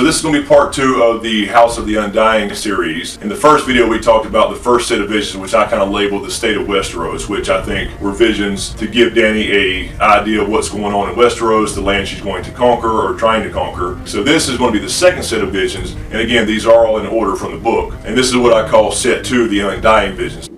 So this is going to be part 2 of the House of the Undying series. In the first video we talked about the first set of visions, which I kind of labeled the state of Westeros, which I think were visions to give Dany an idea of what's going on in Westeros, the land she's going to conquer or trying to conquer. So this is going to be the second set of visions, and again these are all in order from the book. And this is what I call set 2, the Undying visions.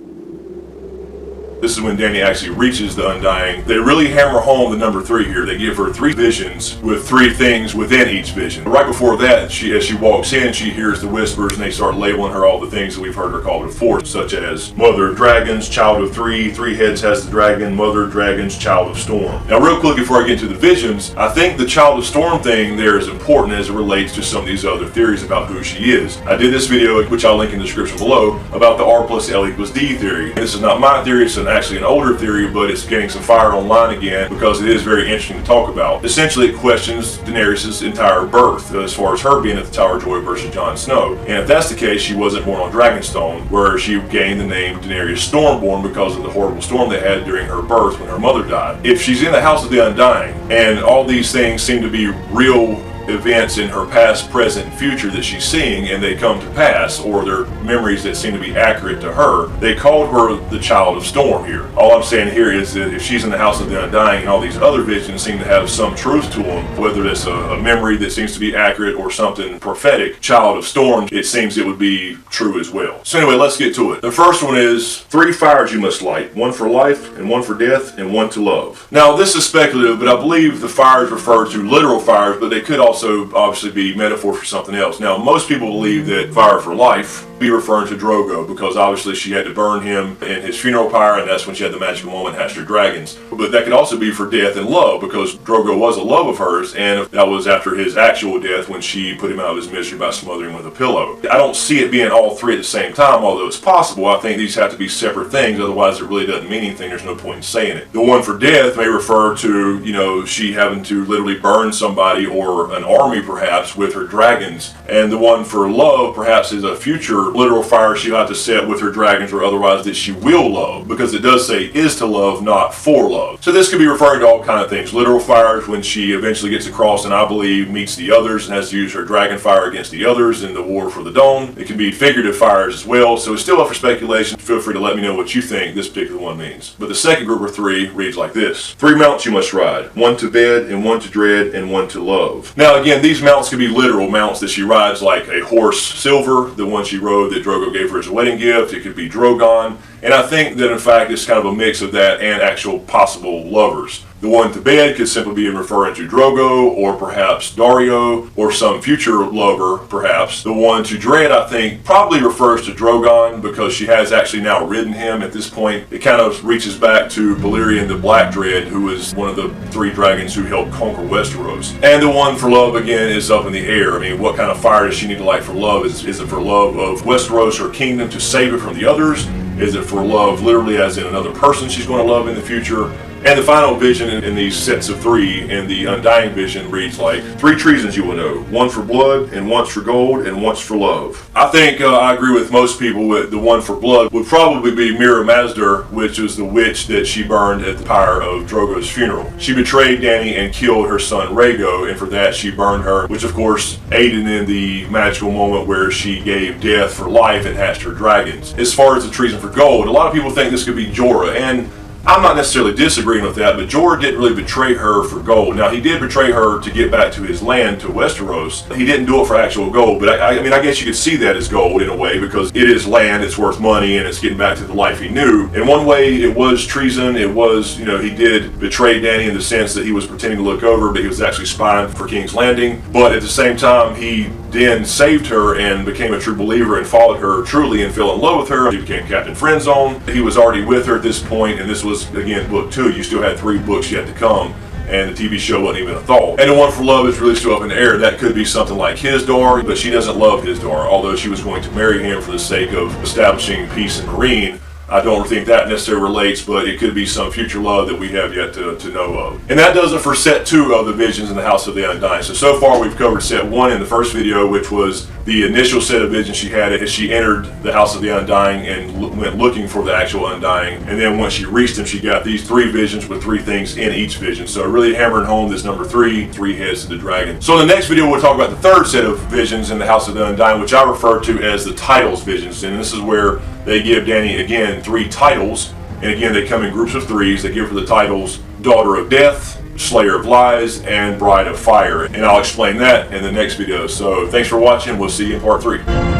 This is when Dany actually reaches the Undying. They really hammer home the number 3 here. They give her 3 visions with 3 things within each vision. Right before that, as she walks in, she hears the whispers and they start labeling her all the things that we've heard her called before, such as Mother of Dragons, Child of 3, 3 heads has the dragon, Mother of Dragons, Child of Storm. Now real quick before I get into the visions, I think the Child of Storm thing there is important as it relates to some of these other theories about who she is. I did this video, which I'll link in the description below, about the R plus L equals D theory. And this is not my theory, it's actually an older theory, but it's getting some fire online again because it is very interesting to talk about. Essentially, it questions Daenerys' entire birth as far as her being at the Tower of Joy versus Jon Snow. And if that's the case, she wasn't born on Dragonstone, where she gained the name Daenerys Stormborn because of the horrible storm they had during her birth when her mother died. If she's in the House of the Undying, and all these things seem to be real events in her past, present, and future that she's seeing, and they come to pass, or they're memories that seem to be accurate to her, they called her the Child of Storm here. All I'm saying here is that if she's in the House of the Undying and all these other visions seem to have some truth to them, whether it's a memory that seems to be accurate or something prophetic, Child of Storm, it seems it would be true as well. So anyway, let's get to it. The first one is 3 fires you must light, 1 for life, and 1 for death, and 1 to love. Now this is speculative, but I believe the fires refer to literal fires, but they could also obviously be metaphor for something else. Now most people believe that fire for life be referring to Drogo, because obviously she had to burn him in his funeral pyre, and that's when she had the magical moment, hatched her dragons. But that could also be for death and love, because Drogo was a love of hers, and that was after his actual death when she put him out of his misery by smothering him with a pillow. I don't see it being all 3 at the same time, although it's possible. I think these have to be separate things, otherwise it really doesn't mean anything. There's no point in saying it. The 1 for death may refer to, you know, she having to literally burn somebody or an army perhaps with her dragons, and the 1 for love perhaps is a future literal fire she'll have to set with her dragons or otherwise that she will love, because it does say is to love, not for love. So this could be referring to all kind of things. Literal fires when she eventually gets across and I believe meets the others and has to use her dragon fire against the others in the war for the Dawn. It can be figurative fires as well, so it's still up for speculation. Feel free to let me know what you think this particular one means. But the second group of 3 reads like this: 3 mounts you must ride, 1 to bed and 1 to dread and 1 to love. Now again, these mounts could be literal mounts that she rides, like a horse Silver, the one she rode that Drogo gave her as a wedding gift. It could be Drogon, and I think that in fact it's kind of a mix of that and actual possible lovers. The 1 to bed could simply be referring to Drogo, or perhaps Dario, or some future lover perhaps. The 1 to dread I think probably refers to Drogon, because she has actually now ridden him at this point. It kind of reaches back to Balerion the Black Dread, who is one of the 3 dragons who helped conquer Westeros. And the 1 for love again is up in the air. I mean, what kind of fire does she need to light for love? Is it for love of Westeros, her kingdom, to save it from the others? Is it for love literally as in another person she's going to love in the future? And the final vision in these sets of 3 in the Undying vision reads like 3 treasons you will know, 1 for blood and 1 for gold and 1 for love. I think I agree with most people with the 1 for blood would probably be Mira Mazdur, which was the witch that she burned at the pyre of Drogo's funeral. She betrayed Dany and killed her son Rhaego, and for that she burned her, which of course aided in the magical moment where she gave death for life and hatched her dragons. As far as the treason for gold, a lot of people think this could be Jorah, and I'm not necessarily disagreeing with that, but Jorah didn't really betray her for gold. Now, he did betray her to get back to his land, to Westeros. He didn't do it for actual gold, but I mean, I guess you could see that as gold in a way, because it is land, it's worth money, and it's getting back to the life he knew. In one way, it was treason. It was, you know, he did betray Dany in the sense that he was pretending to look over, but he was actually spying for King's Landing. But at the same time, he then saved her and became a true believer and followed her truly and fell in love with her. He became Captain Friendzone. He was already with her at this point, and this was, again, book 2. You still had 3 books yet to come, and the TV show wasn't even a thought. And the 1 for love is really still up in the air. That could be something like his daughter, but she doesn't love his daughter, although she was going to marry him for the sake of establishing peace in Marine. I don't think that necessarily relates, but it could be some future love that we have yet to know of. And that does it for set 2 of the visions in the House of the Undying. So far we've covered set 1 in the first video, which was the the initial set of visions she had as she entered the House of the Undying and went looking for the actual Undying. And then once she reached them, she got these 3 visions with 3 things in each vision. So really hammering home this number 3 heads of the dragon. So in the next video, we'll talk about the 3rd set of visions in the House of the Undying, which I refer to as the titles visions. And this is where they give Dany, again, 3 titles. And again, they come in groups of 3s. They give her the titles Daughter of Death, Slayer of Lies, and Bride of Fire. And I'll explain that in the next video. So thanks for watching. We'll see you in part 3.